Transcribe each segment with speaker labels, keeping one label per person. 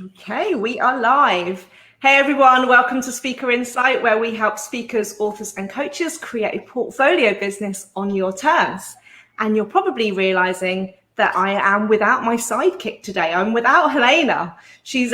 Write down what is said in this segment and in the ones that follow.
Speaker 1: Okay, we are live. Hey everyone, welcome to Speaker Insight, where we help speakers, authors and coaches create a portfolio business on your terms. And you're probably realizing that I am without my sidekick today. I'm without Helena. She's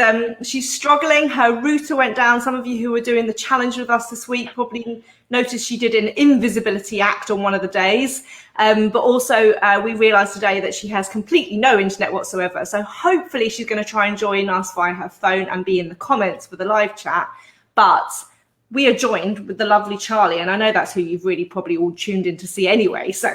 Speaker 1: struggling. Her router went down. Some of you who were doing the challenge with us this week probably noticed she did an invisibility act on one of the days. But also we realized today that she has completely no internet whatsoever. So hopefully she's going to try and join us via her phone and be in the comments for the live chat. But we are joined with the lovely Charlie, and I know that's who you've really probably all tuned in to see anyway. So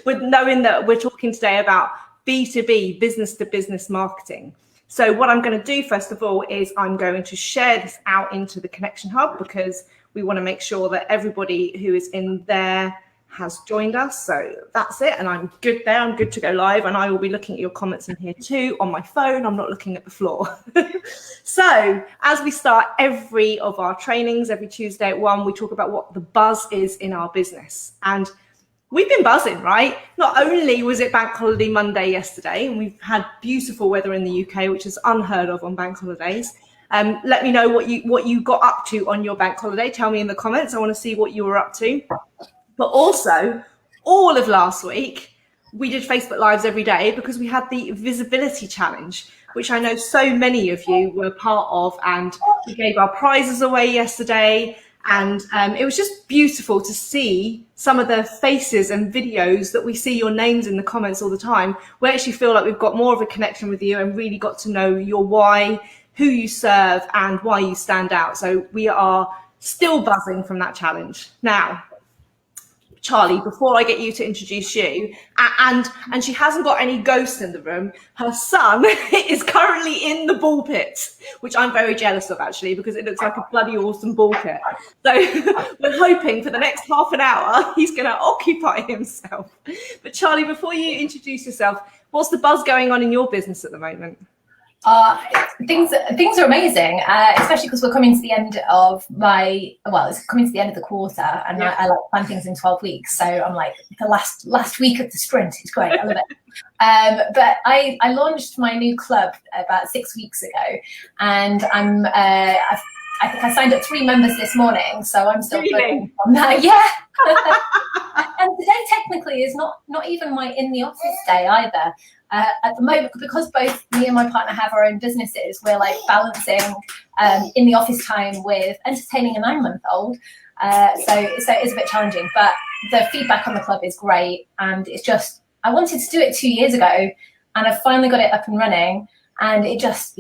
Speaker 1: with knowing that we're talking today about B2B, business to business marketing. So what I'm going to do first of all is I'm going to share this out into the Connection Hub, because we want to make sure that everybody who is in there has joined us. So that's it. And I'm good there. I'm good to go live. And I will be looking at your comments in here too on my phone. I'm not looking at the floor. So as we start every of our trainings, every Tuesday at 1, we talk about what the buzz is in our business. And we've been buzzing, right? Not only was it Bank Holiday Monday yesterday, and we've had beautiful weather in the UK, which is unheard of on bank holidays. Let me know what you got up to on your bank holiday. Tell me in the comments. I want to see what you were up to. But also, all of last week, we did Facebook Lives every day because we had the visibility challenge, which I know so many of you were part of, and we gave our prizes away yesterday. And it was just beautiful to see some of the faces and videos that we see your names in the comments all the time. We actually feel like we've got more of a connection with you and really got to know your why, who you serve, and why you stand out. So we are still buzzing from that challenge. Now, Charlie, before I get you to introduce you, and she hasn't got any ghosts in the room, her son is currently in the ball pit, which I'm very jealous of actually, because it looks like a bloody awesome ball pit. So we're hoping for the next half an hour he's going to occupy himself. But Charlie, before you introduce yourself, what's the buzz going on in your business at the moment?
Speaker 2: Things are amazing, especially because we're coming to the end of it's coming to the end of the quarter, and yeah. I like plan things in 12 weeks. So I'm like, the last week of the sprint is great. I love it. But I launched my new club about 6 weeks ago, and I think I signed up 3 members this morning, so I'm still working on that. Yeah. And today technically is not even my in the office day either. At the moment, because both me and my partner have our own businesses, we're like balancing in the office time with entertaining a 9-month-old. So it is a bit challenging, but the feedback on the club is great. And it's just, I wanted to do it 2 years ago, and I've finally got it up and running. And it's just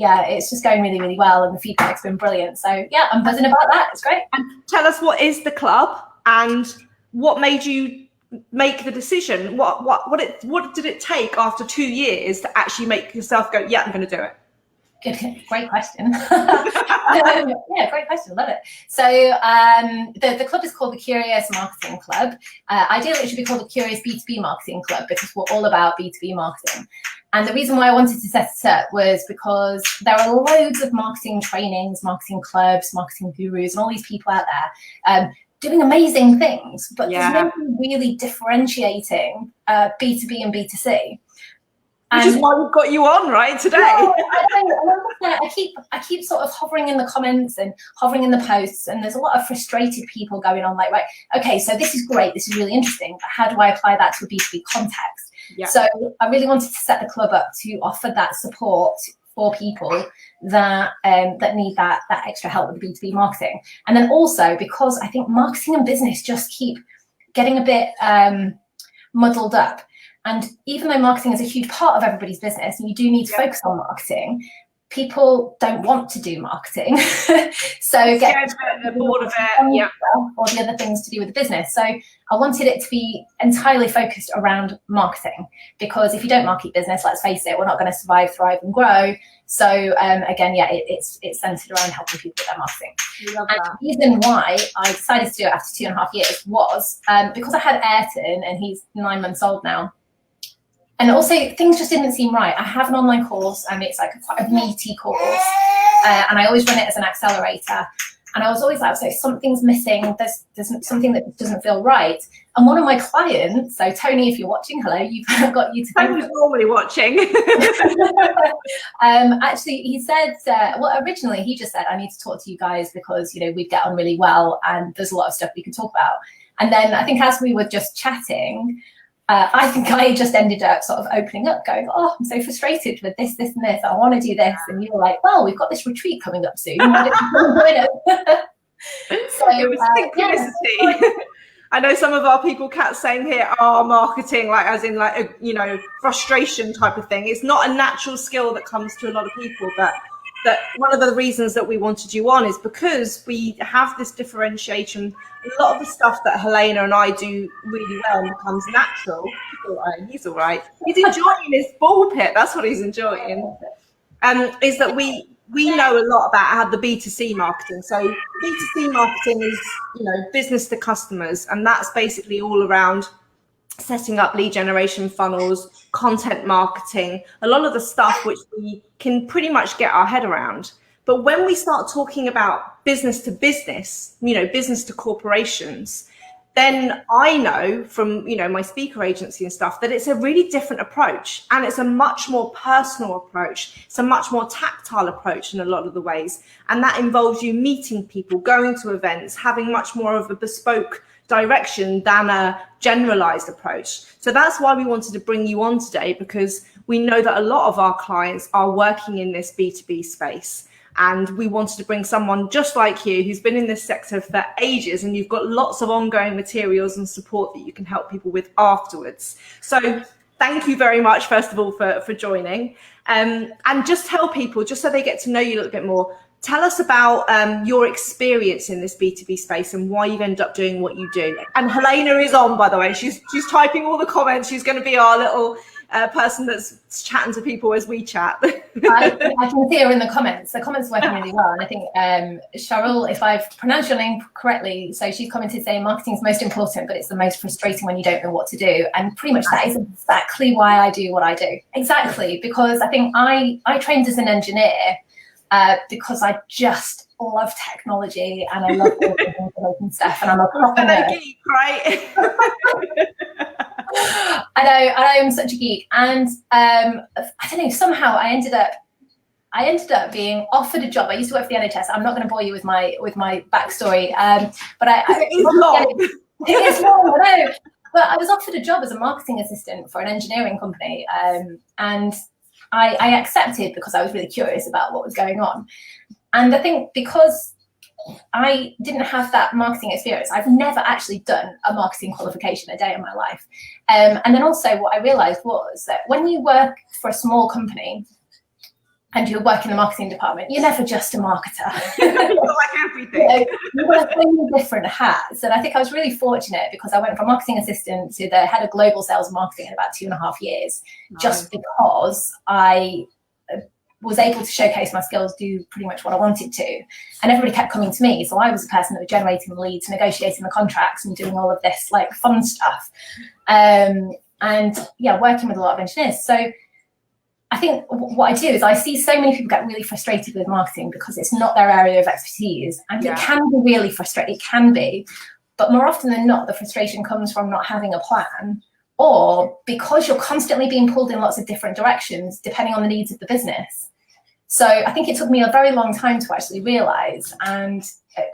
Speaker 2: going really, really well. And the feedback's been brilliant. So yeah, I'm buzzing about that. It's great.
Speaker 1: And tell us, what is the club and what made you make the decision? What did it take after 2 years to actually make yourself go, yeah, I'm going to do it?
Speaker 2: Good, great question. Yeah, great question. Love it. So the club is called the Curious Marketing Club. Ideally, it should be called the Curious B2B Marketing Club, because we're all about B2B marketing. And the reason why I wanted to set it up was because there are loads of marketing trainings, marketing clubs, marketing gurus, and all these people out there doing amazing things, but there's nothing really differentiating B2B and B2C.
Speaker 1: Which is why we've got you on right today.
Speaker 2: No, I keep sort of hovering in the comments and hovering in the posts, and there's a lot of frustrated people going on like, right, okay, so this is great, this is really interesting, but how do I apply that to a B2B context? Yeah. So I really wanted to set the club up to offer that support for people that need that extra help with B2B marketing. And then also because I think marketing and business just keep getting a bit muddled up. And even though marketing is a huge part of everybody's business, and you do need to focus on marketing, people don't want to do marketing. So get
Speaker 1: bored of it,
Speaker 2: or the other things to do with the business. So I wanted it to be entirely focused around marketing, because if you don't market business, let's face it, we're not going to survive, thrive, and grow. So again, it's centered around helping people with their marketing. And the reason why I decided to do it after 2.5 years was because I had Ayrton, and he's 9 months old now. And also, things just didn't seem right. I have an online course, and it's like quite a meaty course, and I always run it as an accelerator. And I was always like, so something's missing. There's something that doesn't feel right. And one of my clients, so Tony, if you're watching, hello, I've got you to thank.
Speaker 1: Tony's normally watching.
Speaker 2: Actually, he said, well, originally he just said, I need to talk to you guys because, you know, we'd get on really well and there's a lot of stuff we could talk about. And then I think as we were just chatting, I think I just ended up sort of opening up, going, oh, I'm so frustrated with this, this, and this. I want to do this. And you were like, well, we've got this retreat coming up soon. So
Speaker 1: it was synchronicity. Yeah. I know some of our people, Kat, saying here, marketing, like as in like a, you know, frustration type of thing. It's not a natural skill that comes to a lot of people, but that one of the reasons that we wanted you on is because we have this differentiation. A lot of the stuff that Helena and I do really well becomes natural. He's all right. He's enjoying his ball pit. That's what he's enjoying. Is that we know a lot about how the B2C marketing. So B2C marketing is, you know, business to customers, and that's basically all around setting up lead generation funnels, content marketing, a lot of the stuff which we can pretty much get our head around. But when we start talking about business to business, you know, business to corporations, then I know from, you know, my speaker agency and stuff that it's a really different approach, and it's a much more personal approach. It's a much more tactile approach in a lot of the ways. And that involves you meeting people, going to events, having much more of a bespoke direction than a generalized approach. So that's why we wanted to bring you on today, because we know that a lot of our clients are working in this B2B space. And we wanted to bring someone just like you who's been in this sector for ages, and you've got lots of ongoing materials and support that you can help people with afterwards. So thank you very much, first of all, for joining. And just tell people, just so they get to know you a little bit more, tell us about your experience in this B2B space and why you've ended up doing what you do. And Helena is on, by the way. She's typing all the comments. She's going to be our little person that's chatting to people as we chat.
Speaker 2: I can see her in the comments. The comments are working really well. And I think Cheryl, if I've pronounced your name correctly, so she's commented saying marketing is most important, but it's the most frustrating when you don't know what to do. And pretty much that is exactly why I do what I do. Exactly, because I think I trained as an engineer because I just love technology and I love all the information stuff, and I'm a proper geek, right? I am such a geek, and I don't know, somehow I ended up being offered a job. I used to work for the NHS. I'm not going to bore you with my backstory, but it is long, I know. But I was offered a job as a marketing assistant for an engineering company, and I accepted because I was really curious about what was going on. And I think because I didn't have that marketing experience, I've never actually done a marketing qualification a day in my life. And then also what I realized was that when you work for a small company and you work in the marketing department, you're never just a marketer.
Speaker 1: You're like everything.
Speaker 2: You wear many different hats. And I think I was really fortunate because I went from marketing assistant to the head of global sales and marketing in about 2.5 years, just because I was able to showcase my skills, do pretty much what I wanted to. And everybody kept coming to me. So I was the person that was generating the leads, negotiating the contracts and doing all of this like fun stuff. And yeah, working with a lot of engineers. So I think what I do is I see so many people get really frustrated with marketing because it's not their area of expertise. And it can be really frustrating, it can be. But more often than not, the frustration comes from not having a plan, or because you're constantly being pulled in lots of different directions, depending on the needs of the business. So I think it took me a very long time to actually realize and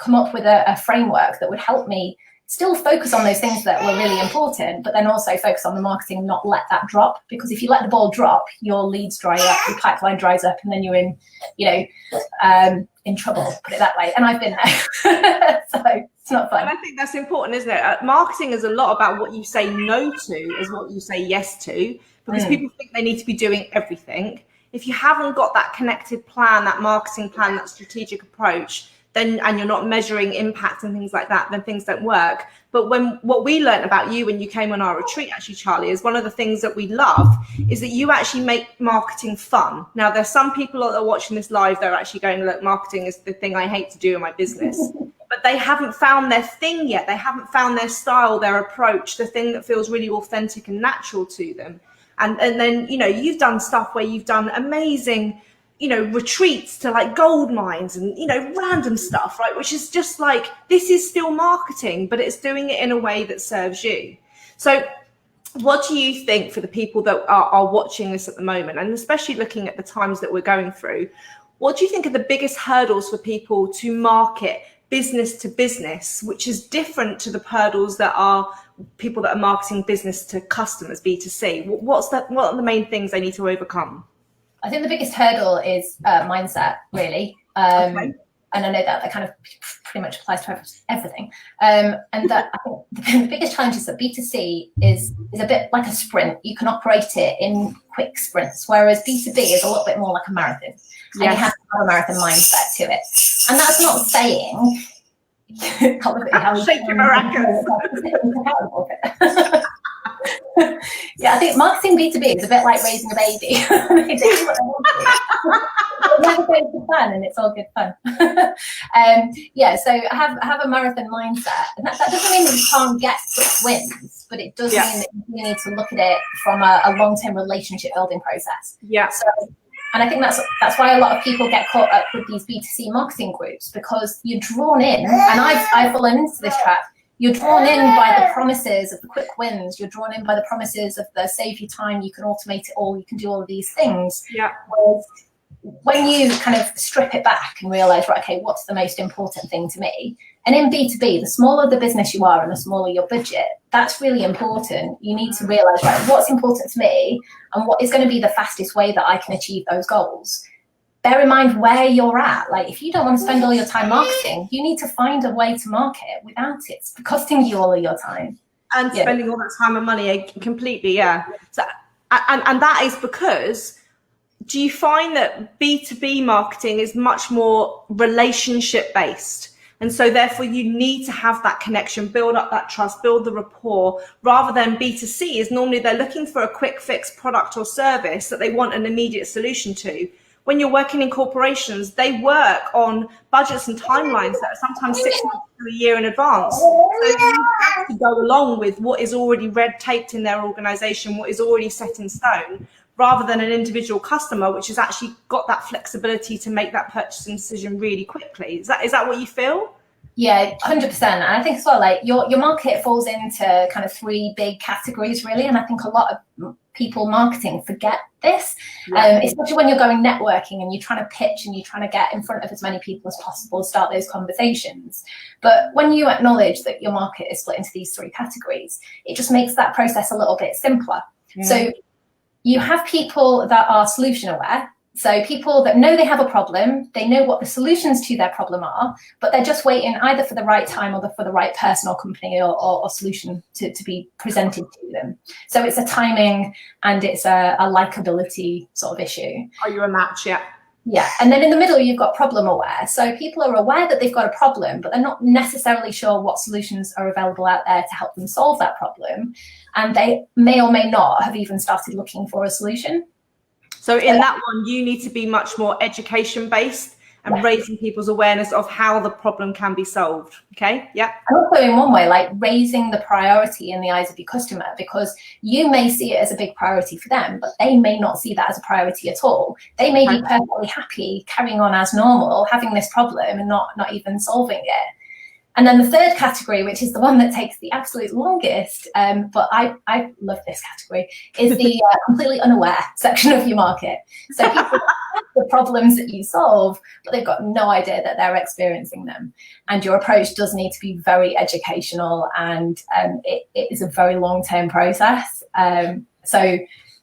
Speaker 2: come up with a framework that would help me still focus on those things that were really important, but then also focus on the marketing, not let that drop. Because if you let the ball drop, your leads dry up, your pipeline dries up, and then you're in, in trouble, put it that way. And I've been there. So it's not fun.
Speaker 1: And I think that's important, isn't it? Marketing is a lot about what you say no to as what you say yes to, because people think they need to be doing everything. If you haven't got that connected plan, that marketing plan, that strategic approach, then, and you're not measuring impact and things like that, then things don't work. But what we learned about you when you came on our retreat, actually, Charlie, is one of the things that we love is that you actually make marketing fun. Now, there's some people that are watching this live, they're actually going, look, marketing is the thing I hate to do in my business. But they haven't found their thing yet. They haven't found their style, their approach, the thing that feels really authentic and natural to them. And then, you've done stuff where you've done amazing retreats to like gold mines and, random stuff, right? Which is just like, this is still marketing, but it's doing it in a way that serves you. So what do you think, for the people that are watching this at the moment, and especially looking at the times that we're going through, what do you think are the biggest hurdles for people to market business to business, which is different to the hurdles that are people that are marketing business to customers, B2C? What are the main things they need to overcome?
Speaker 2: I think the biggest hurdle is mindset, really. Okay. And I know that kind of pretty much applies to everything. And that I think the biggest challenge is that B2C is a bit like a sprint. You can operate it in quick sprints, whereas B2B is a little bit more like a marathon. Yes. And you have to have a marathon mindset to it. And that's not saying
Speaker 1: shake your maracas.
Speaker 2: Yeah, I think marketing B2B is a bit like raising a baby. They do what they want to. It never goes to plan, and it's all good fun. So have a marathon mindset, and that doesn't mean that you can't get quick wins, but it does mean that you need to look at it from a long-term relationship building process.
Speaker 1: Yeah.
Speaker 2: So, and I think that's why a lot of people get caught up with these B2C marketing groups, because you're drawn in, and I've fallen into this trap. You're drawn in by the promises of the quick wins. You're drawn in by the promises of the save you time, you can automate it all, you can do all of these things.
Speaker 1: Yeah.
Speaker 2: When you kind of strip it back and realize, right, okay, what's the most important thing to me? And in B2B, the smaller the business you are and the smaller your budget, that's really important. You need to realize, right, what's important to me and what is going to be the fastest way that I can achieve those goals. Bear in mind where you're at. Like, if you don't want to spend all your time marketing, you need to find a way to market without it costing you all of your time.
Speaker 1: And spending all that time and money completely, yeah. So, and that is because, do you find that B2B marketing is much more relationship based? And so therefore you need to have that connection, build up that trust, build the rapport, rather than B2C is normally they're looking for a quick fix product or service that they want an immediate solution to. When you're working in corporations, they work on budgets and timelines that are sometimes 6 months to a year in advance. So you have to go along with what is already red taped in their organization, what is already set in stone, rather than an individual customer, which has actually got that flexibility to make that purchasing decision really quickly. Is that what you feel?
Speaker 2: Yeah, 100%. And I think as well, like your market falls into kind of 3 big categories, really. And I think a lot of people marketing forget this, especially when you're going networking and you're trying to pitch and you're trying to get in front of as many people as possible, start those conversations. But when you acknowledge that your market is split into these 3 categories, it just makes that process a little bit simpler. So you have people that are solution aware. So people that know they have a problem, they know what the solutions to their problem are, but they're just waiting either for the right time or for the right person or company or solution to be presented to them. So it's a timing and it's a likability sort of issue.
Speaker 1: Are you a match? Yeah.
Speaker 2: Yeah. And then in the middle, you've got problem aware. So people are aware that they've got a problem, but they're not necessarily sure what solutions are available out there to help them solve that problem. And they may or may not have even started looking for a solution.
Speaker 1: So in that one, you need to be much more education based and raising people's awareness of how the problem can be solved. Okay. Yeah.
Speaker 2: And also in one way, like raising the priority in the eyes of your customer, because you may see it as a big priority for them, but they may not see that as a priority at all. They may be perfectly happy carrying on as normal, having this problem and not even solving it. And then the third category, which is the one that takes the absolute longest, but I love this category, is the completely unaware section of your market. So people have the problems that you solve, but they've got no idea that they're experiencing them. And your approach does need to be very educational, and it is a very long-term process. So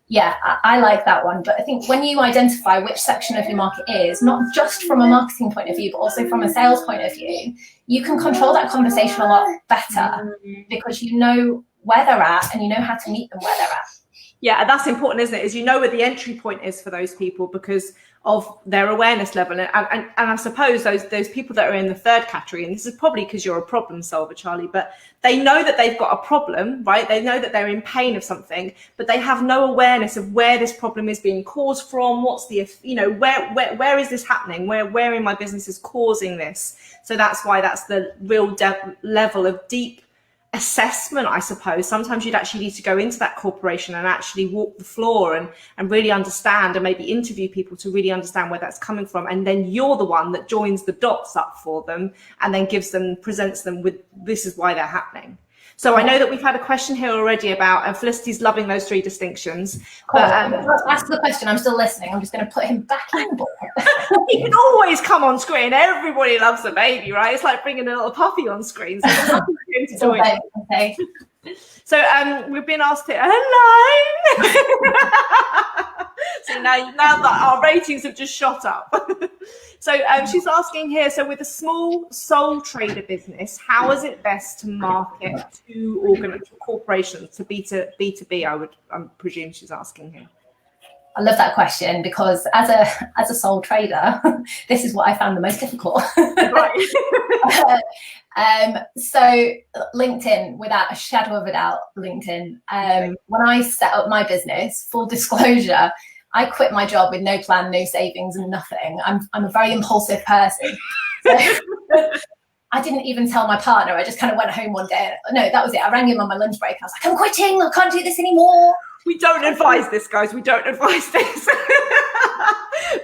Speaker 2: yeah, I like that one. But I think when you identify which section of your market is, not just from a marketing point of view, but also from a sales point of view, you can control that conversation a lot better because you know where they're at and you know how to meet them where they're at.
Speaker 1: Yeah, that's important, isn't it? Is you know where the entry point is for those people because of their awareness level. And I suppose those people that are in the third category, and this is probably because you're a problem solver, Charlie, but they know that they've got a problem, right? They know that they're in pain of something, but they have no awareness of where this problem is being caused from. What's the, where is this happening? Where in my business is causing this? So that's why that's the real level of deep assessment, I suppose. Sometimes you'd actually need to go into that corporation and actually walk the floor and really understand, and maybe interview people to really understand where that's coming from. And then you're the one that joins the dots up for them and then presents them with, this is why they're happening. So I know that we've had a question here already about, and Felicity's loving those 3 distinctions.
Speaker 2: Cool. But ask the question. I'm still listening. I'm just going to put him back in the book.
Speaker 1: He can always come on screen. Everybody loves a baby, right? It's like bringing a little puppy on screen. So it's happy for him to join.
Speaker 2: Okay.
Speaker 1: So we've been asked to, hello. So now that our ratings have just shot up. So she's asking here, so with a small sole trader business, how is it best to market to corporations, to B2B, I presume she's asking here.
Speaker 2: I love that question, because as a sole trader, this is what I found the most difficult.
Speaker 1: Right.
Speaker 2: So LinkedIn, without a shadow of a doubt, LinkedIn. When I set up my business, full disclosure, I quit my job with no plan, no savings, and nothing. I'm a very impulsive person. So I didn't even tell my partner. I just kind of went home one day. No, that was it. I rang him on my lunch break. I was like, I'm quitting. I can't do this anymore.
Speaker 1: We don't advise this, guys. We don't advise this.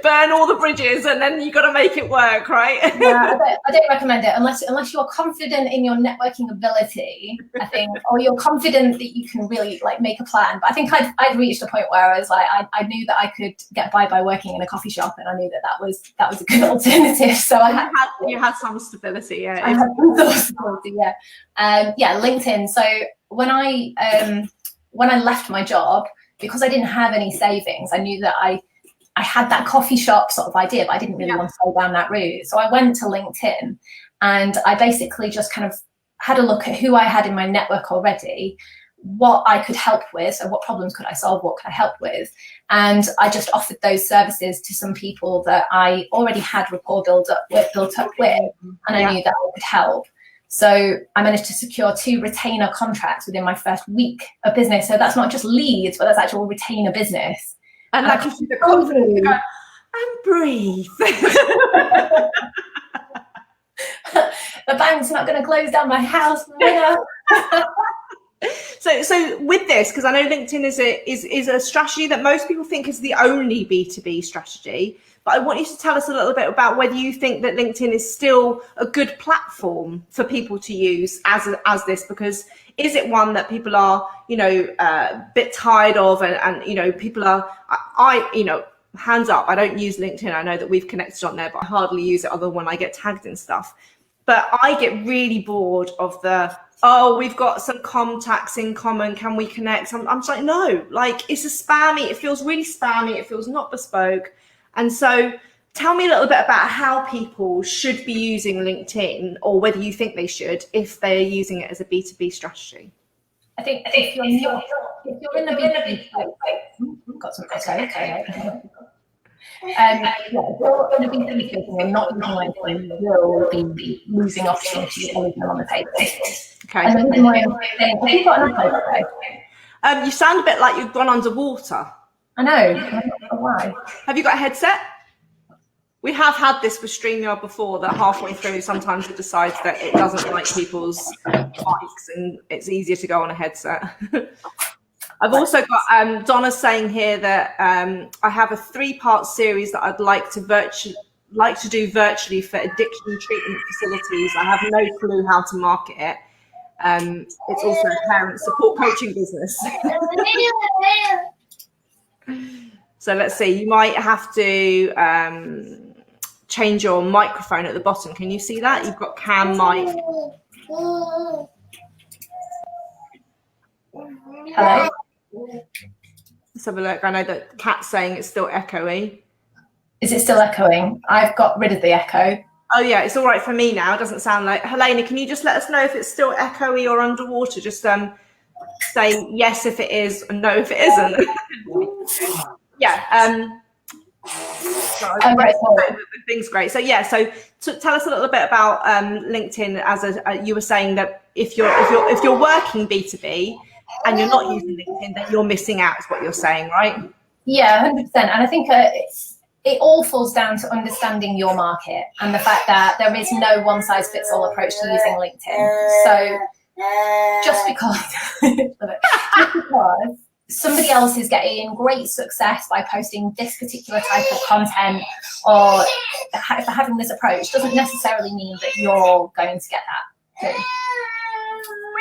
Speaker 1: Burn all the bridges and then you got to make it work, right?
Speaker 2: Yeah, I don't recommend it unless you're confident in your networking ability, I think, or you're confident that you can really like make a plan. But I think I'd reached a point where I was like, I knew that I could get by working in a coffee shop, and I knew that was a good alternative. So
Speaker 1: you had some stability, yeah.
Speaker 2: I had some stability, yeah. Yeah, LinkedIn. So when I left my job, because I didn't have any savings, I knew that I had that coffee shop sort of idea, but I didn't really want to go down that route. So I went to LinkedIn and I basically just kind of had a look at who I had in my network already, what I could help with. So what problems could I solve? What could I help with? And I just offered those services to some people that I already had rapport built up with, and I knew that I could help. So I managed to secure 2 retainer contracts within my first week of business. So that's not just leads, but that's actual retainer business.
Speaker 1: And that gives you the confidence to go and breathe.
Speaker 2: The bank's not going to close down my house.
Speaker 1: So with this, because I know LinkedIn is a strategy that most people think is the only B2B strategy, but I want you to tell us a little bit about whether you think that LinkedIn is still a good platform for people to use as this, because is it one that people are, a bit tired of, and people are, hands up, I don't use LinkedIn. I know that we've connected on there, but I hardly use it other than when I get tagged in stuff. But I get really bored of we've got some contacts in common, can we connect? I'm just like, no, like it's it feels really spammy, it feels not bespoke. And so tell me a little bit about how people should be using LinkedIn, or whether you think they should, if they're using it as a B2B strategy.
Speaker 2: I think if you're in the B2B space, got some okay. If you're in the B2B space and you're not using LinkedIn, you'll be losing opportunities on the table.
Speaker 1: Okay.
Speaker 2: And the reason why I'm saying, have you got an iPhone?
Speaker 1: You sound a bit like you've gone underwater.
Speaker 2: I know. I don't know why.
Speaker 1: Have you got a headset? We have had this with StreamYard before, that halfway through sometimes it decides that it doesn't like people's mics and it's easier to go on a headset. I've also got Donna saying here that I have a 3-part series that I'd like to do virtually for addiction treatment facilities. I have no clue how to market it. It's also a parent support coaching business. So let's see, you might have to change your microphone at the bottom. Can you see that? You've got cam mic.
Speaker 2: Hello?
Speaker 1: Let's have a look. I know that Kat's saying it's still echoey.
Speaker 2: Is it still echoing? I've got rid of the echo.
Speaker 1: Oh yeah, it's all right for me now. It doesn't sound like. Helena, can you just let us know if it's still echoey or underwater? Just say yes if it is and no if it isn't. Yeah. Things great. So yeah. So tell us a little bit about LinkedIn. As you were saying that if you're working B2B and you're not using LinkedIn, then you're missing out. Is what you're saying, right?
Speaker 2: Yeah, 100%. And I think it all falls down to understanding your market and the fact that there is no one-size-fits-all approach to using LinkedIn. So just because, just because somebody else is getting great success by posting this particular type of content or having this approach doesn't necessarily mean that you're going to get that too.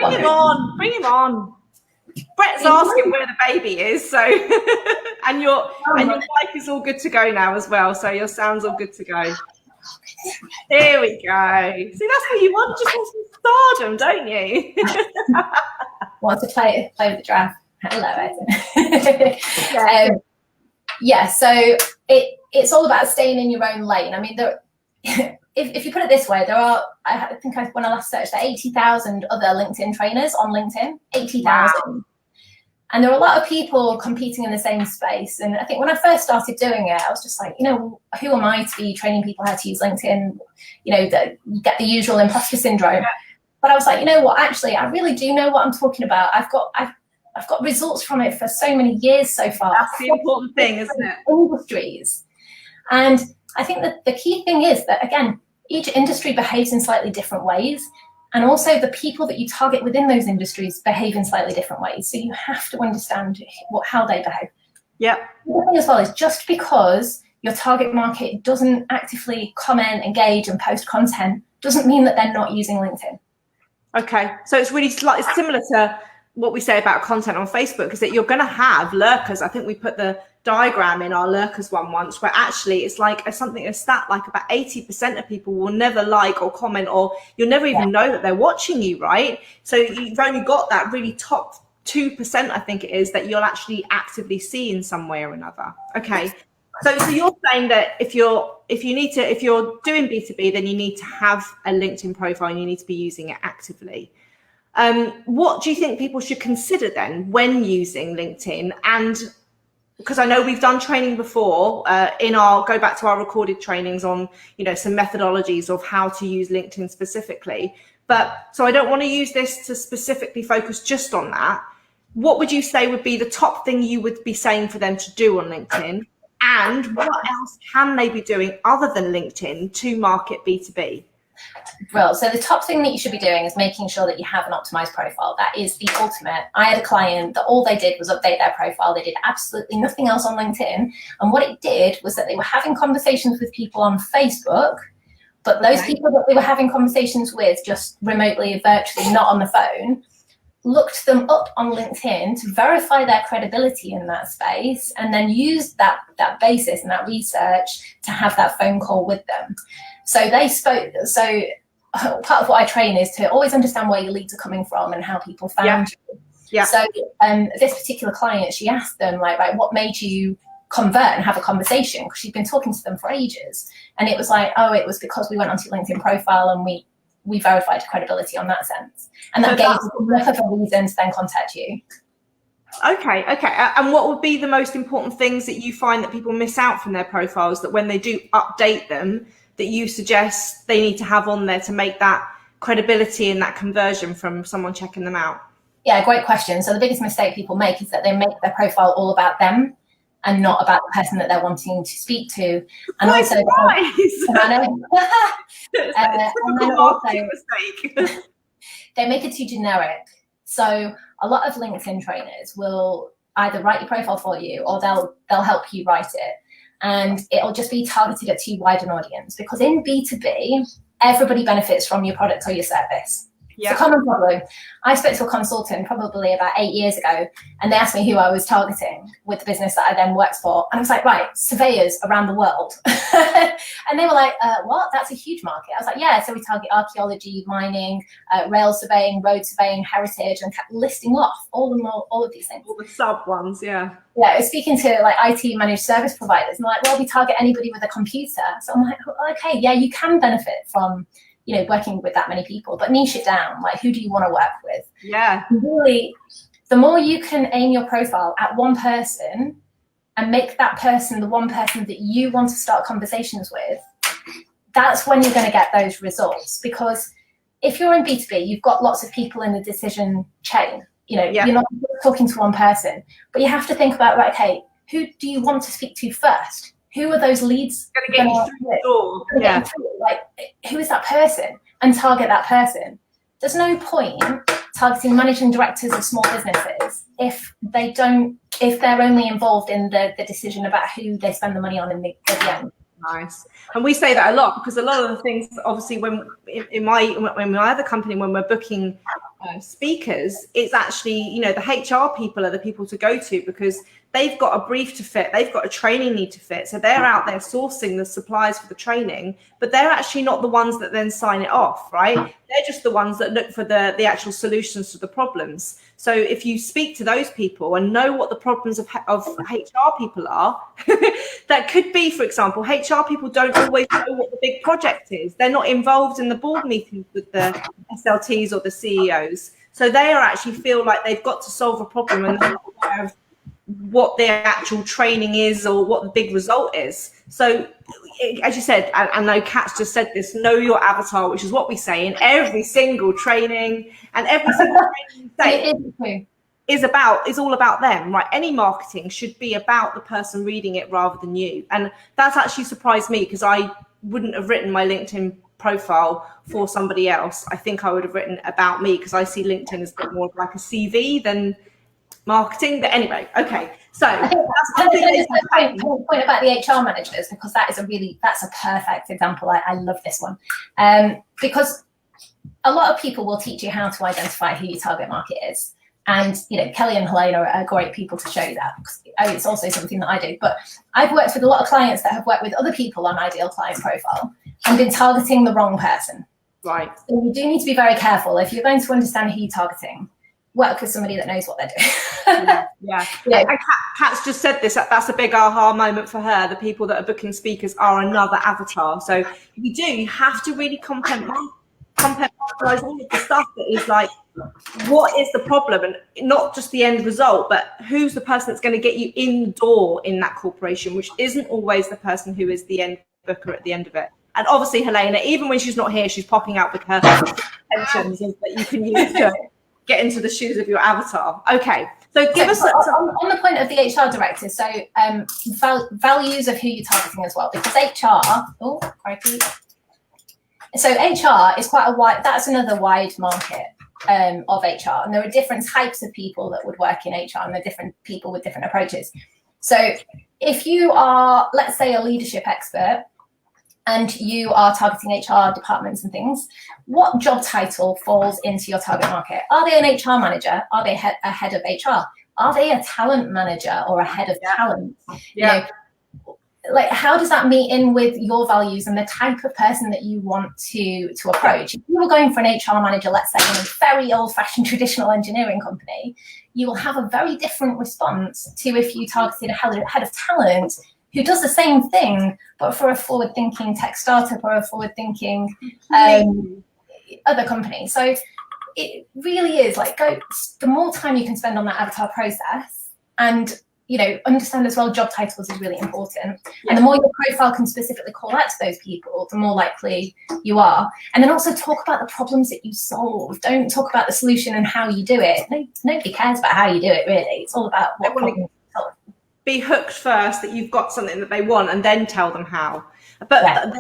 Speaker 1: Bring him on, bring him on. Brett's asking where the baby is, so and your mic is all good to go now as well, so your sound's all good to go. Here we go. See, that's what you want, just want some stardom, don't you?
Speaker 2: Want to play with the draft. Hello, Ethan. So it's all about staying in your own lane. I mean, if you put it this way, there are, I think when I last searched, there are 80,000 other LinkedIn trainers on LinkedIn, 80,000. Wow. And there are a lot of people competing in the same space. And I think when I first started doing it, I was just like, you know, who am I to be training people how to use LinkedIn? You know, you get the usual imposter syndrome. Yeah. But I was like, you know what, actually, I really do know what I'm talking about. I've got results from it for so many years so far.
Speaker 1: That's the important thing, isn't it?
Speaker 2: Industries. And I think that the key thing is that, again, each industry behaves in slightly different ways. And also the people that you target within those industries behave in slightly different ways. So you have to understand how they behave.
Speaker 1: Yeah.
Speaker 2: The thing as well is just because your target market doesn't actively comment, engage, and post content doesn't mean that they're not using LinkedIn.
Speaker 1: Okay. So it's really it's similar to what we say about content on Facebook, is that you're going to have lurkers. I think we put the diagram in our lurkers one once, where actually it's like a stat like about 80% of people will never like or comment, or you'll never even know that they're watching you, right? So you've only got that really top 2%, I think it is, that you'll actually actively see in some way or another. Okay. So you're saying that if you're doing B2B, then you need to have a LinkedIn profile and you need to be using it actively. What do you think people should consider then when using LinkedIn? And because I know we've done training before go back to our recorded trainings on, you know, some methodologies of how to use LinkedIn specifically. But so I don't want to use this to specifically focus just on that. What would you say would be the top thing you would be saying for them to do on LinkedIn? And what else can they be doing other than LinkedIn to market B2B?
Speaker 2: Well, so the top thing that you should be doing is making sure that you have an optimized profile. That is the ultimate. I had a client that all they did was update their profile. They did absolutely nothing else on LinkedIn. And what it did was that they were having conversations with people on Facebook, but those people that they were having conversations with just remotely, virtually, not on the phone, looked them up on LinkedIn to verify their credibility in that space, and then used that basis and that research to have that phone call with them. So they spoke. So part of what I train is to always understand where your leads are coming from and how people found you. Yeah. So this particular client, she asked them like, what made you convert and have a conversation? Because she'd been talking to them for ages, and it was like, oh, it was because we went onto your LinkedIn profile and we verified credibility on that sense, and that gave us enough of a reason to then contact you.
Speaker 1: Okay. And what would be the most important things that you find that people miss out from their profiles, that when they do update them, that you suggest they need to have on there to make that credibility and that conversion from someone checking them out?
Speaker 2: Yeah, great question. So the biggest mistake people make is that they make their profile all about them and not about the person that they're wanting to speak to. And also, they make it too generic. So a lot of LinkedIn trainers will either write your profile for you, or they'll help you write it. And it'll just be targeted at too wide an audience, because in B2B, everybody benefits from your product or your service. Yeah. It's a common problem. I spoke to a consultant probably about 8 years ago, and they asked me who I was targeting with the business that I then worked for. And I was like, right, surveyors around the world. And they were like, what? That's a huge market. I was like, yeah, so we target archaeology, mining, rail surveying, road surveying, heritage, and kept listing off all of these things.
Speaker 1: All the sub ones, yeah.
Speaker 2: Yeah, I was speaking to like IT managed service providers, and like, well, we target anybody with a computer. So I'm like, okay, yeah, you can benefit from, you know, working with that many people, but niche it down. Like, who do you want to work with?
Speaker 1: Yeah.
Speaker 2: Really, the more you can aim your profile at one person and make that person the one person that you want to start conversations with, that's when you're going to get those results. Because if you're in B2B, you've got lots of people in the decision chain. You know, You're not talking to one person, but you have to think about, right, okay, who do you want to speak to first? Who are those leads
Speaker 1: going to get you through the door?
Speaker 2: Yeah. Like, who is that person? And target that person. There's no point targeting managing directors of small businesses if they're only involved in the decision about who they spend the money on at the end.
Speaker 1: Nice. And we say that a lot because a lot of the things, obviously, when in my other company, when we're booking speakers, it's actually, you know, the HR people are the people to go to because they've got a brief to fit, they've got a training need to fit. So they're out there sourcing the supplies for the training, but they're actually not the ones that then sign it off, right? They're just the ones that look for the actual solutions to the problems. So if you speak to those people and know what the problems of HR people are, that could be, for example, HR people don't always know what the big project is. They're not involved in the board meetings with the SLTs or the CEOs. So they are actually feel like they've got to solve a problem and they're not aware of what their actual training is or what the big result is. So as you said, I know Kat's just said this, know your avatar, which is what we say in every single training, and every single training we say is all about them, right? Any marketing should be about the person reading it rather than you. And that's actually surprised me because I wouldn't have written my LinkedIn profile for somebody else. I think I would have written about me because I see LinkedIn as a bit more like a CV than marketing. But anyway, okay. So
Speaker 2: that's the point about the HR managers, because that's a perfect example. I love this one because a lot of people will teach you how to identify who your target market is. And, you know, Kelly and Helena are great people to show you that. Because it's also something that I do. But I've worked with a lot of clients that have worked with other people on Ideal Client Profile and been targeting the wrong person.
Speaker 1: Right.
Speaker 2: So you do need to be very careful. If you're going to understand who you're targeting, work with somebody that knows what they're doing.
Speaker 1: Yeah. And Kat's just said this. That's a big aha moment for her. The people that are booking speakers are another avatar. So you have to really compartmentalize all of the stuff that is like, what is the problem, and not just the end result, but who's the person that's going to get you in the door in that corporation, which isn't always the person who is the end booker at the end of it. And obviously Helena, even when she's not here, she's popping out with her pensions that you can use to get into the shoes of your avatar. Okay, so give us
Speaker 2: on the point of the HR director. So values of who you're targeting as well, because HR. Oh, crikey. So HR is quite a wide. That's another wide market of HR, and there are different types of people that would work in HR, and there are different people with different approaches. So if you are, let's say, a leadership expert and you are targeting HR departments and things, what job title falls into your target market? Are they an HR manager? Are they a head of HR? Are they a talent manager or a head of talent? You know, like, how does that meet in with your values and the type of person that you want to approach? If you were going for an HR manager, let's say, in a very old-fashioned traditional engineering company, you will have a very different response to if you targeted a head of talent who does the same thing, but for a forward-thinking tech startup or a forward-thinking other company. So it really is like, the more time you can spend on that avatar process, and understand as well, job titles is really important. And the more your profile can specifically call out to those people, the more likely you are. And then also talk about the problems that you solve. Don't talk about the solution and how you do it. Nobody cares about how you do it, really. It's all about what problem you solve.
Speaker 1: Be hooked first that you've got something that they want, and then tell them how. But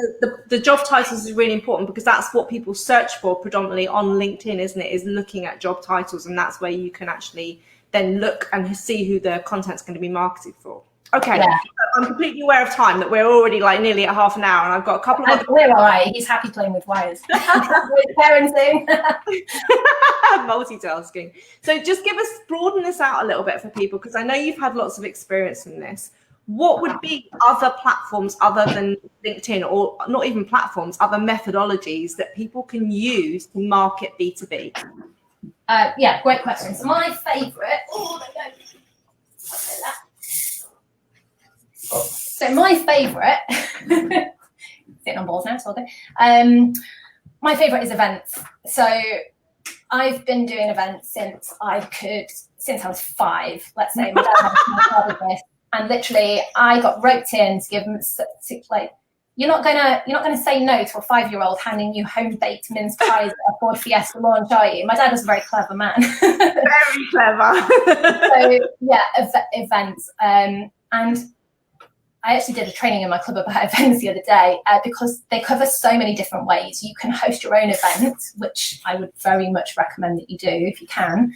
Speaker 1: the job titles is really important, because that's what people search for predominantly on LinkedIn, isn't it? Is looking at job titles, and that's where you can actually then look and see who the content's going to be marketed for. Okay, I'm completely aware of time, that we're already like nearly at half an hour, and I've got a couple of
Speaker 2: We're all right. He's happy playing with wires. With parenting.
Speaker 1: Multitasking. So just broaden this out a little bit for people, because I know you've had lots of experience in this. What would be other platforms other than LinkedIn, or not even platforms, other methodologies that people can use to market B2B?
Speaker 2: Great question. So my favourite. So my favourite. Sitting on balls now, so okay. My favourite is events. So I've been doing events since I was 5. Let's say my dad had a small business, and literally I got roped in to give them You're not gonna say no to a 5-year-old handing you home-baked mince pies at a Ford Fiesta launch, are you? My dad was a very clever man.
Speaker 1: Very clever.
Speaker 2: So events, and I actually did a training in my club about events the other day because they cover so many different ways. You can host your own event, which I would very much recommend that you do if you can.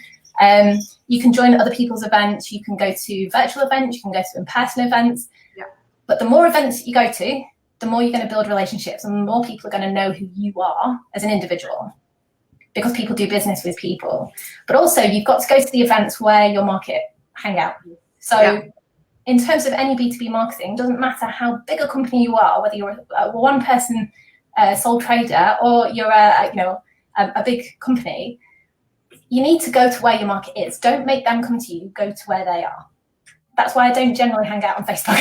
Speaker 2: You can join other people's events. You can go to virtual events. You can go to in-person events. Yeah. But the more events you go to, the more you're going to build relationships, and the more people are going to know who you are as an individual, because people do business with people. But also, you've got to go to the events where your market hang out. So in terms of any B2B marketing, doesn't matter how big a company you are, whether you're a one-person sole trader or you're a big company, you need to go to where your market is. Don't make them come to you, go to where they are. That's why I don't generally hang out on Facebook.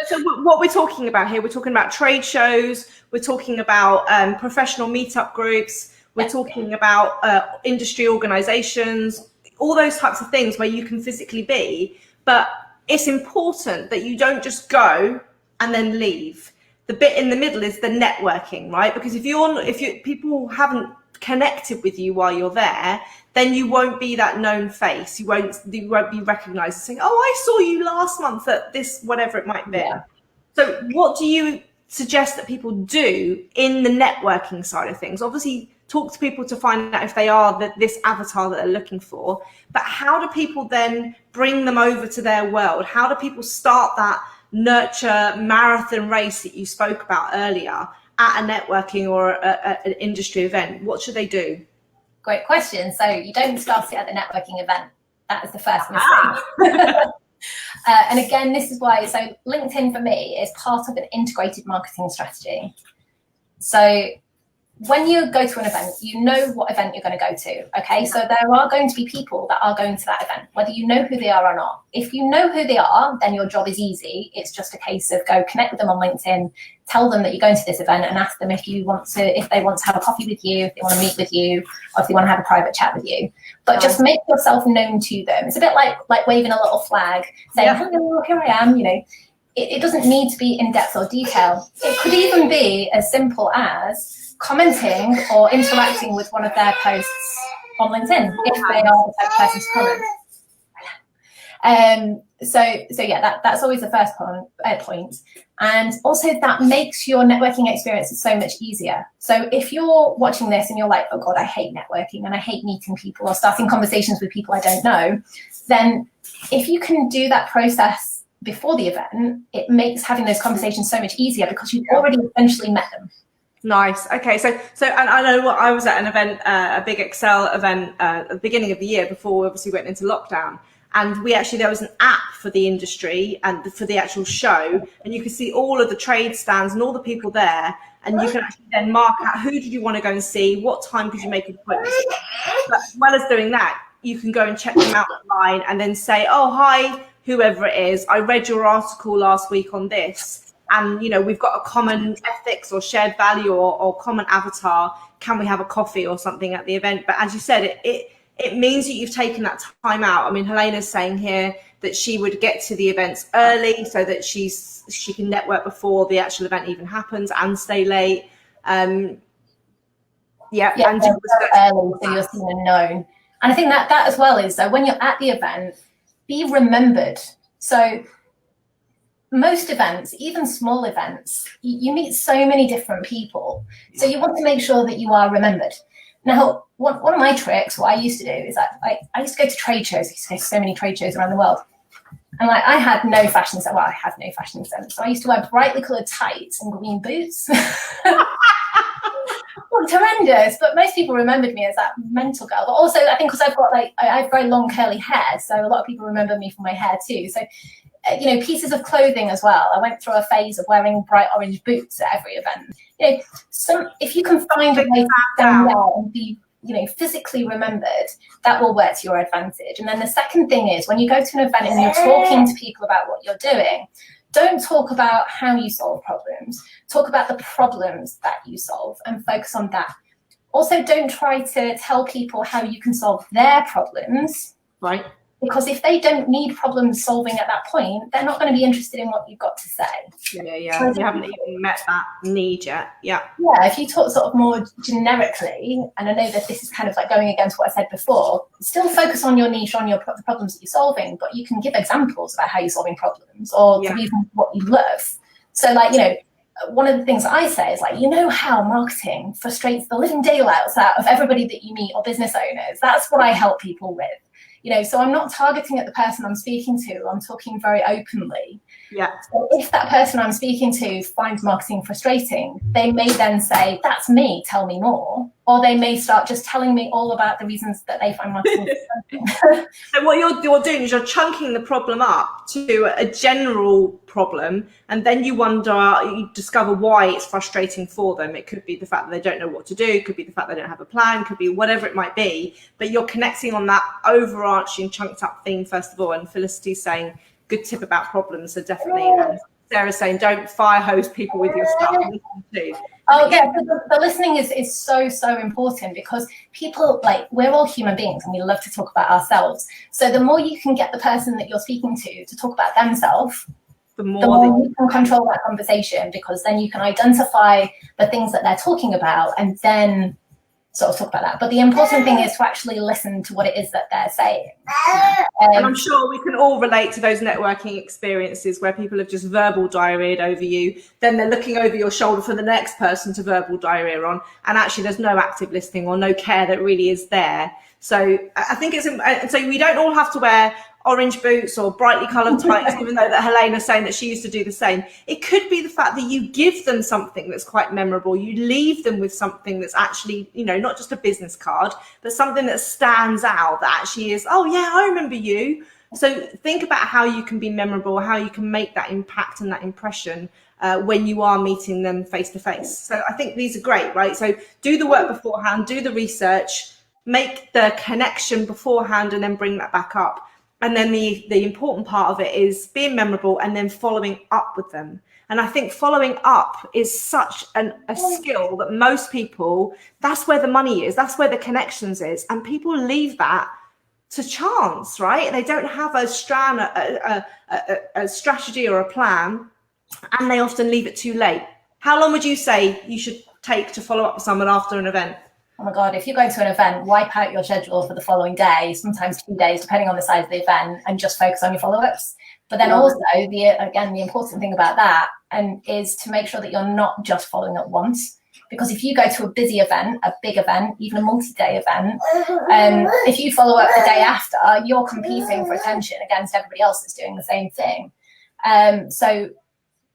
Speaker 1: So what we're talking about here, we're talking about trade shows, we're talking about professional meetup groups, we're talking about industry organizations, all those types of things where you can physically be. But it's important that you don't just go and then leave. The bit in the middle is the networking, right? Because if people haven't connected with you while you're there, then you won't be that known face. You won't be recognized as saying, oh, I saw you last month at this, whatever it might be. Yeah. So what do you suggest that people do in the networking side of things? Obviously, talk to people to find out if they are this avatar that they're looking for. But how do people then bring them over to their world? How do people start that nurture marathon race that you spoke about earlier at a networking or an industry event? What should they do?
Speaker 2: Great question. So you don't start it at the networking event. That is the first mistake. And again, this is why, so LinkedIn for me is part of an integrated marketing strategy. So when you go to an event, you know what event you're going to go to. Okay, so there are going to be people that are going to that event, whether you know who they are or not. If you know who they are, then your job is easy. It's just a case of go connect with them on LinkedIn, tell them that you're going to this event, and ask them if they want to have a coffee with you, if they want to meet with you, or if they want to have a private chat with you. But just make yourself known to them. It's a bit like waving a little flag, saying, hello, here I am, you know. It doesn't need to be in depth or detail. It could even be as simple as commenting or interacting with one of their posts on LinkedIn if they are the type of person to comment. So yeah, that's always the first point. And also that makes your networking experience so much easier. So if you're watching this and you're like, oh God, I hate networking and I hate meeting people or starting conversations with people I don't know, then if you can do that process before the event, it makes having those conversations so much easier because you've already essentially met them.
Speaker 1: Nice. Okay. So, and I know I was at an event, a big Excel event at the beginning of the year before we obviously went into lockdown. And there was an app for the industry and for the actual show. And you could see all of the trade stands and all the people there. And you can actually then mark out who did you want to go and see, what time could you make an appointment. But as well as doing that, you can go and check them out online and then say, oh, hi, whoever it is, I read your article last week on this. And, you know, we've got a common ethics or shared value or common avatar. Can we have a coffee or something at the event? But as you said, it means that you've taken that time out. I mean, Helena's saying here that she would get to the events early so that she can network before the actual event even happens and stay late. And
Speaker 2: early, so you're seen and known. And I think that as well is, so when you're at the event, be remembered. So most events, even small events, you meet so many different people. So you want to make sure that you are remembered. Now, one of my tricks, what I used to do is that I used to go to trade shows. I used to go to so many trade shows around the world. And I had no fashion sense. Well, I have no fashion sense. So I used to wear brightly coloured tights and green boots. Well, it's horrendous, but most people remembered me as that mental girl. But also, I think because I have very long curly hair, so a lot of people remember me for my hair too. So, you know, pieces of clothing as well. I went through a phase of wearing bright orange boots at every event. You know, if you can find a way to stand out and be, you know, physically remembered, that will work to your advantage. And then the second thing is, when you go to an event and you're talking to people about what you're doing, don't talk about how you solve problems. Talk about the problems that you solve and focus on that. Also, don't try to tell people how you can solve their problems.
Speaker 1: Right.
Speaker 2: Because if they don't need problem solving at that point, they're not going to be interested in what you've got to say.
Speaker 1: Yeah. You haven't even met that need yet. Yeah,
Speaker 2: if you talk sort of more generically, and I know that this is kind of like going against what I said before, still focus on your niche, on the problems that you're solving, but you can give examples about how you're solving problems or the reasons what you love. So like, one of the things that I say is like, how marketing frustrates the living daylights out of everybody that you meet or business owners. That's what I help people with. So I'm not targeting at the person I'm speaking to. I'm talking very openly.
Speaker 1: Yeah.
Speaker 2: So if that person I'm speaking to finds marketing frustrating, they may then say, that's me, tell me more. Or they may start just telling me all about the reasons that they find marketing frustrating.
Speaker 1: So what you're doing is you're chunking the problem up to a general problem, and then you discover why it's frustrating for them. It could be the fact that they don't know what to do, it could be the fact they don't have a plan, it could be whatever it might be, but you're connecting on that overarching chunked up theme first of all. And Felicity's saying, good tip about problems, so definitely. And Sarah's saying, don't fire hose people with your stuff.
Speaker 2: Oh yeah, the listening is so important, because people, like, we're all human beings and we love to talk about ourselves. So the more you can get the person that you're speaking to talk about themselves, the more you can control that conversation, because then you can identify the things that they're talking about and then sort of talk about that. But the important thing is to actually listen to what it is that they're saying.
Speaker 1: And I'm sure we can all relate to those networking experiences where people have just verbal diarrheaed over you, then they're looking over your shoulder for the next person to verbal diarrhea on, and actually there's no active listening or no care that really is there. So I think so we don't all have to wear orange boots or brightly coloured tights, even though that Helena's saying that she used to do the same. It could be the fact that you give them something that's quite memorable. You leave them with something that's actually, not just a business card, but something that stands out, that actually is, oh yeah, I remember you. So think about how you can be memorable, how you can make that impact and that impression when you are meeting them face to face. So I think these are great, right? So do the work beforehand, do the research, make the connection beforehand, and then bring that back up. And then the important part of it is being memorable and then following up with them. And I think following up is such a skill that most people, that's where the money is, that's where the connections is. And people leave that to chance, right? They don't have a strategy or a plan, and they often leave it too late. How long would you say you should take to follow up with someone after an event?
Speaker 2: Oh my God, if you're going to an event, wipe out your schedule for the following day, sometimes 2 days, depending on the size of the event, and just focus on your follow-ups. But then also, the important thing about that is to make sure that you're not just following up once. Because if you go to a busy event, a big event, even a multi-day event, if you follow up the day after, you're competing for attention against everybody else that's doing the same thing. So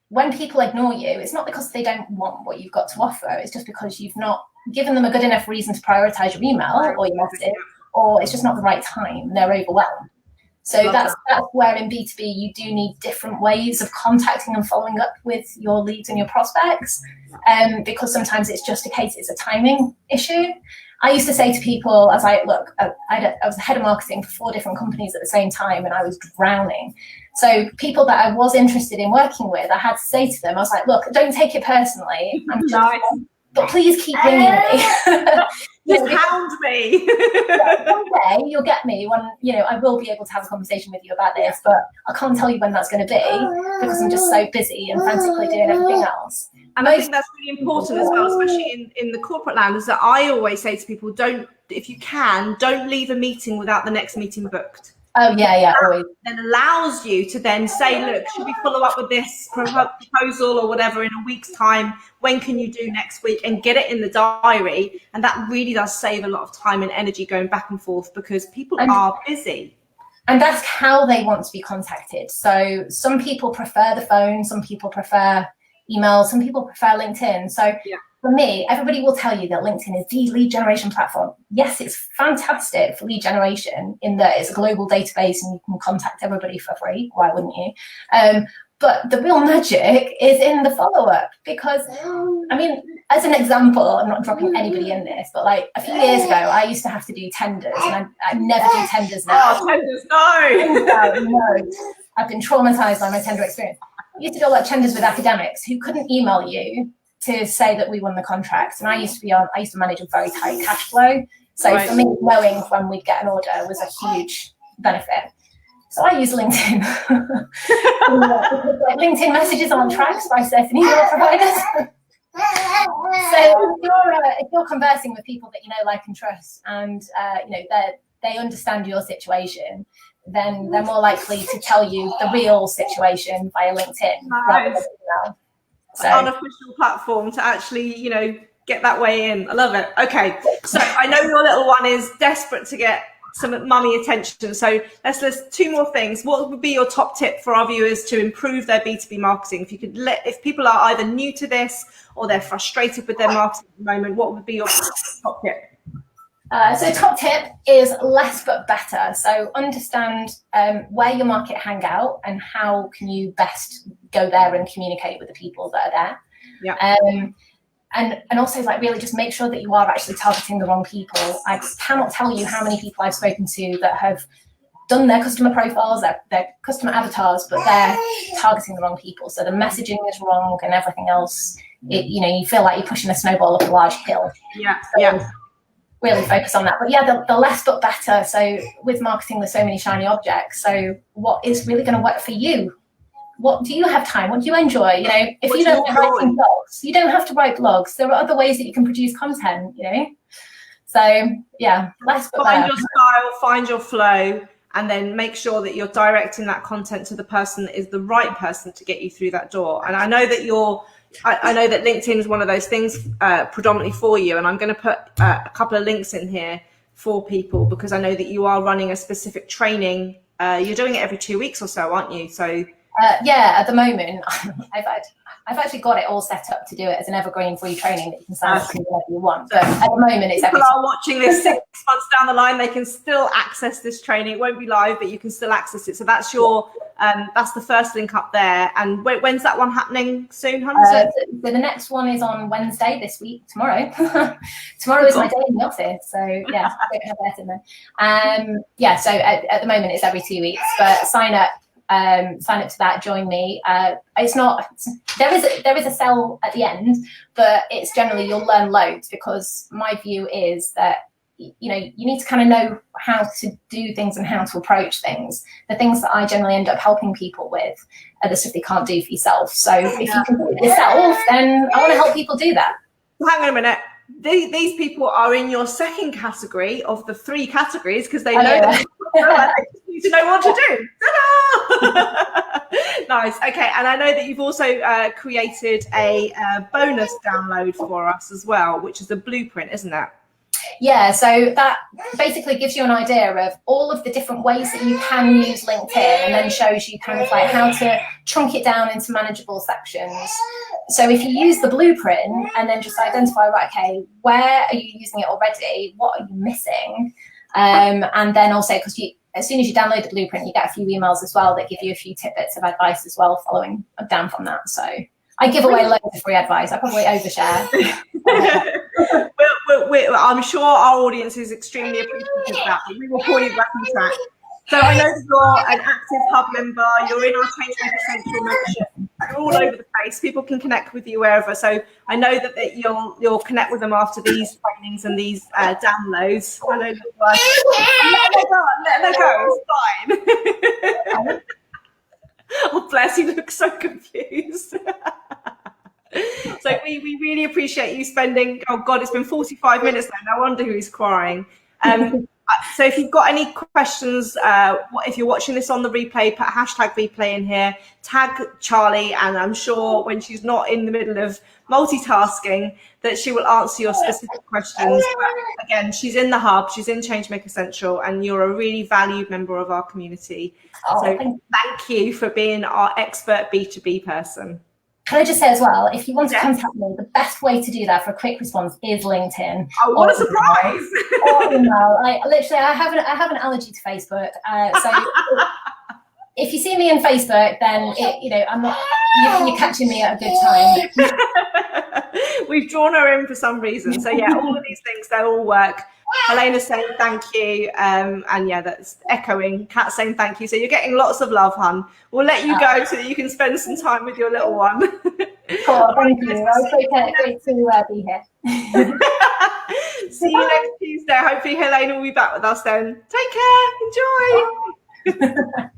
Speaker 2: when people ignore you, it's not because they don't want what you've got to offer. It's just because you've not given them a good enough reason to prioritize your email or your message, or it's just not the right time. They're overwhelmed. So that's where in B2B you do need different ways of contacting and following up with your leads and your prospects, because sometimes it's just it's a timing issue. I used to say to people, I was the head of marketing for 4 different companies at the same time, and I was drowning. So people that I was interested in working with, I had to say to them, I was like, look, don't take it personally. I'm just, but please keep ringing me.
Speaker 1: Just hound me.
Speaker 2: One day you'll get me when, I will be able to have a conversation with you about this, but I can't tell you when that's going to be because I'm just so busy and frantically doing everything else.
Speaker 1: And I think that's really important as well, especially in the corporate land, is that I always say to people, if you can, don't leave a meeting without the next meeting booked.
Speaker 2: Oh, yeah, always.
Speaker 1: Then allows you to then say, look, should we follow up with this proposal or whatever in a week's time? When can you do next week? And get it in the diary. And that really does save a lot of time and energy going back and forth, because people are busy.
Speaker 2: And that's how they want to be contacted. So some people prefer the phone, some people prefer email, some people prefer LinkedIn. So for me, everybody will tell you that LinkedIn is the lead generation platform. Yes, it's fantastic for lead generation in that it's a global database and you can contact everybody for free. Why wouldn't you? But the real magic is in the follow-up, because, as an example, I'm not dropping anybody in this, but like a few years ago, I used to have to do tenders, and I never do tenders now.
Speaker 1: Oh, tenders, no!
Speaker 2: No. I've been traumatized by my tender experience. I used to do a lot of tenders with academics who couldn't email you to say that we won the contract. And I used to manage a very tight cash flow. So for me, knowing when we'd get an order was a huge benefit. So I use LinkedIn. LinkedIn messages aren't tracked by certain email providers. So if you're conversing with people that you know, like, and trust, and they understand your situation, then they're more likely to tell you the real situation via LinkedIn.
Speaker 1: Nice. So unofficial platform to actually, get that way in. I love it. Okay, so I know your little one is desperate to get some mummy attention. So let's list 2 more things. What would be your top tip for our viewers to improve their B2B marketing? If people are either new to this or they're frustrated with their marketing at the moment, what would be your top tip?
Speaker 2: So top tip is less but better. So understand where your market hang out and how can you best go there and communicate with the people that are there.
Speaker 1: Yeah.
Speaker 2: And also, like, really just make sure that you are actually targeting the wrong people. I cannot tell you how many people I've spoken to that have done their customer profiles, their customer avatars, but they're targeting the wrong people. So the messaging is wrong and everything else. You feel like you're pushing a snowball up a large hill.
Speaker 1: Yeah.
Speaker 2: So
Speaker 1: Yeah.
Speaker 2: Really focus on that. But yeah, the less but better. So with marketing, there's so many shiny objects. So what is really going to work for you? What do you have time? What do you enjoy? If you don't like writing blogs, you don't have to write blogs. There are other ways that you can produce content, So yeah, less but
Speaker 1: find
Speaker 2: better.
Speaker 1: your style, find your flow, and then make sure that you're directing that content to the person that is the right person to get you through that door. And I know that I know that LinkedIn is one of those things predominantly for you, and I'm going to put a couple of links in here for people because I know that you are running a specific training. You're doing it every 2 weeks or so, aren't you? So
Speaker 2: yeah, at the moment, I've actually got it all set up to do it as an evergreen free training that you can sign up to whenever you want. But at the moment, it's
Speaker 1: people are watching this 6 months down the line. They can still access this training. It won't be live, but you can still access it. So that's that's the first link up there. And when's that one happening soon, Hunter?
Speaker 2: So the next one is on Wednesday this week. Tomorrow. Tomorrow is my day in the office. So yeah, I don't have that in there. Yeah. So at the moment, it's every 2 weeks. But sign up to that, join me. It's not, there is a sell at the end, but it's generally you'll learn loads, because my view is that you need to kind of know how to do things and how to approach things. The things that I generally end up helping people with are the stuff they can't do for yourself. So if you can do it yourself, then I want to help people do that.
Speaker 1: Hang on a minute. These people are in your second category of the 3 categories, because they know that they need to know what to do. Ta-da! Nice. Okay, and I know that you've also created a bonus download for us as well, which is a blueprint, isn't it?
Speaker 2: Yeah, so that basically gives you an idea of all of the different ways that you can use LinkedIn, and then shows you kind of like how to chunk it down into manageable sections. So if you use the blueprint and then just identify, right, okay, where are you using it already? What are you missing? And then also, because as soon as you download the blueprint, you get a few emails as well that give you a few tidbits of advice as well, following down from that. So I give away loads of free advice. I probably overshare.
Speaker 1: I'm sure our audience is extremely appreciative of that, but we will call you back on track. So I know that you're an active hub member, you're in our Changemaker Central membership, you're all over the place. People can connect with you wherever. So I know that you'll connect with them after these trainings and these downloads. I know that let her go, it's fine. Oh, bless, you look so confused. So we really appreciate you spending, oh God, it's been 45 minutes now. No wonder who's crying. So if you've got any questions, if you're watching this on the replay, put #replay in here, tag Charlie, and I'm sure when she's not in the middle of multitasking that she will answer your specific questions. But again, she's in the hub, she's in Changemaker Central, and you're a really valued member of our community. So thank you for being our expert B2B person.
Speaker 2: Can I just say as well, if you want to contact me, the best way to do that for a quick response is LinkedIn.
Speaker 1: Oh, what a surprise!
Speaker 2: Or email. Like, literally, I have an allergy to Facebook. So if you see me on Facebook, then I'm not. You're catching me at a good time.
Speaker 1: We've drawn her in for some reason. So yeah, all of these things, they all work. Helena's saying thank you, and yeah, that's echoing. Kat saying thank you. So you're getting lots of love, hun. We'll let you go so that you can spend some time with your little one.
Speaker 2: Cool, thank you. Great to be here.
Speaker 1: See you next Tuesday. Hopefully Helena will be back with us then. Take care. Enjoy.